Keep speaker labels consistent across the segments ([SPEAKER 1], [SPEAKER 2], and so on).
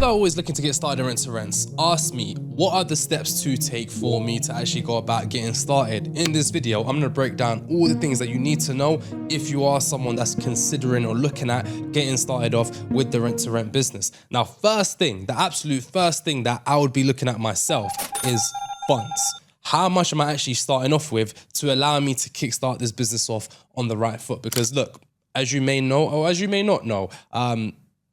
[SPEAKER 1] whether always looking to get started in rent-to-rents, ask me what are the steps to take for me to actually go about getting started. In this video, I'm going to break down all the things that you need to know if you are someone that's considering or looking at getting started off with the rent-to-rent business. Now, first thing, the absolute first thing that I would be looking at myself is funds. How much am I actually starting off with to allow me to kickstart this business off on the right foot? Because look, as you may know, or as you may not know,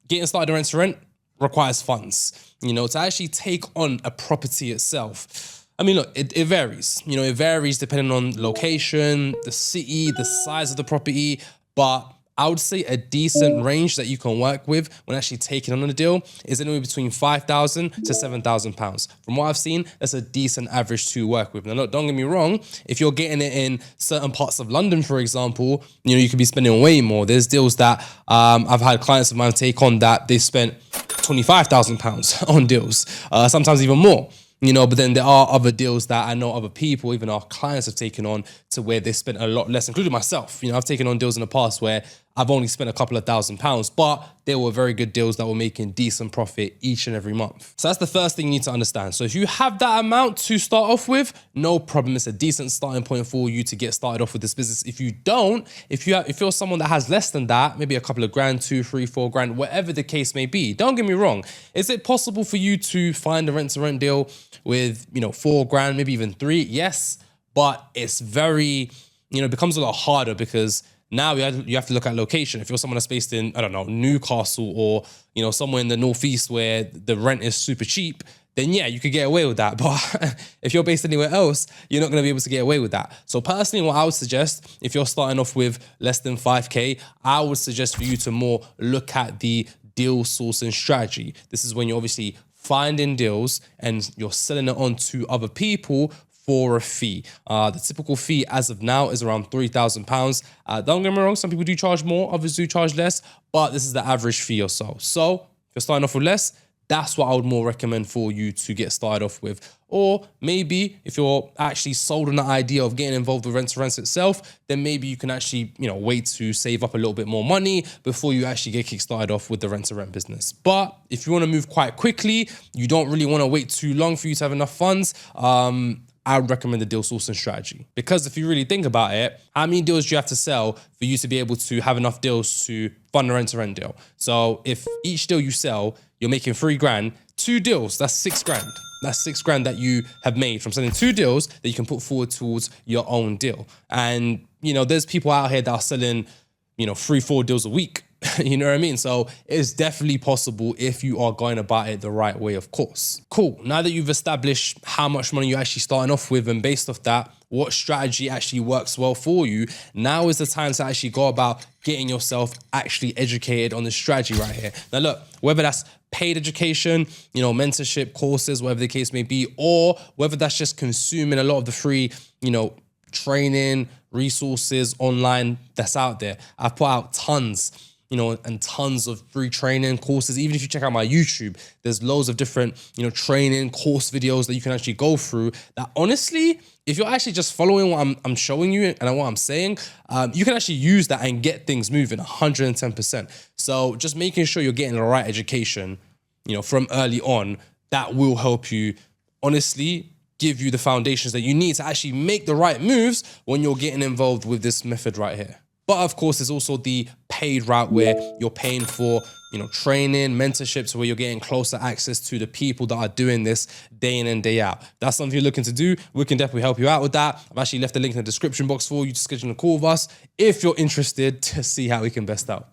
[SPEAKER 1] getting started in rent-to-rent requires funds, to actually take on a property itself. I mean, look, it varies. It varies depending on location, the city, the size of the property, but I would say a decent range that you can work with when actually taking on a deal is anywhere between £5,000 to £7,000. From what I've seen, that's a decent average to work with. Now, look, don't get me wrong. If you're getting it in certain parts of London, for example, you could be spending way more. There's deals that I've had clients of mine take on that they spent £25,000 on deals, sometimes even more. But then there are other deals that I know other people, even our clients, have taken on to where they spent a lot less, including myself. I've taken on deals in the past where I've only spent a couple of £1,000s, but they were very good deals that were making decent profit each and every month. So that's the first thing you need to understand. So if you have that amount to start off with, no problem. It's a decent starting point for you to get started off with this business. If you don't, if you're someone that has less than that, maybe a couple of grand, 2, 3, 4 grand, whatever the case may be, don't get me wrong. Is it possible for you to find a rent-to-rent deal with, 4 grand, maybe even 3? Yes, but it's very, it becomes a lot harder because now you have to look at location. If you're someone that's based in, I don't know, Newcastle or, somewhere in the Northeast where the rent is super cheap, then yeah, you could get away with that. But if you're based anywhere else, you're not going to be able to get away with that. So personally, what I would suggest, if you're starting off with less than 5K, I would suggest for you to more look at the deal sourcing strategy. This is when you're obviously finding deals and you're selling it on to other people for a fee. The typical fee as of now is around £3,000. Don't get me wrong, some people do charge more, others do charge less, but this is the average fee or so. So if you're starting off with less, that's what I would more recommend for you to get started off with. Or maybe if you're actually sold on the idea of getting involved with rent-to-rents itself, then maybe you can actually, wait to save up a little bit more money before you actually get kickstarted off with the rent-to-rent business. But if you want to move quite quickly, you don't really want to wait too long for you to have enough funds, I would recommend the deal sourcing strategy. Because if you really think about it, how many deals do you have to sell for you to be able to have enough deals to fund a rent-to-rent deal? So if each deal you sell, you're making 3 grand, 2 deals, that's 6 grand. That's 6 grand that you have made from selling 2 deals that you can put forward towards your own deal. And, there's people out here that are selling, 3, 4 deals a week. You know what I mean? So it's definitely possible if you are going about it the right way, of course. Cool. Now that you've established how much money you're actually starting off with and based off that, what strategy actually works well for you, now is the time to actually go about getting yourself actually educated on this strategy right here. Now look, whether that's paid education, mentorship, courses, whatever the case may be, or whether that's just consuming a lot of the free, training, resources online that's out there. I've put out tons, and tons of free training courses. Even if you check out my YouTube, there's loads of different, training course videos that you can actually go through that honestly, if you're actually just following what I'm showing you and what I'm saying, you can actually use that and get things moving 110%. So just making sure you're getting the right education, from early on, that will help you honestly give you the foundations that you need to actually make the right moves when you're getting involved with this method right here. But of course, there's also the paid route where you're paying for, training, mentorships, where you're getting closer access to the people that are doing this day in and day out. If that's something you're looking to do, we can definitely help you out with that. I've actually left a link in the description box for you to schedule a call with us if you're interested to see how we can best help.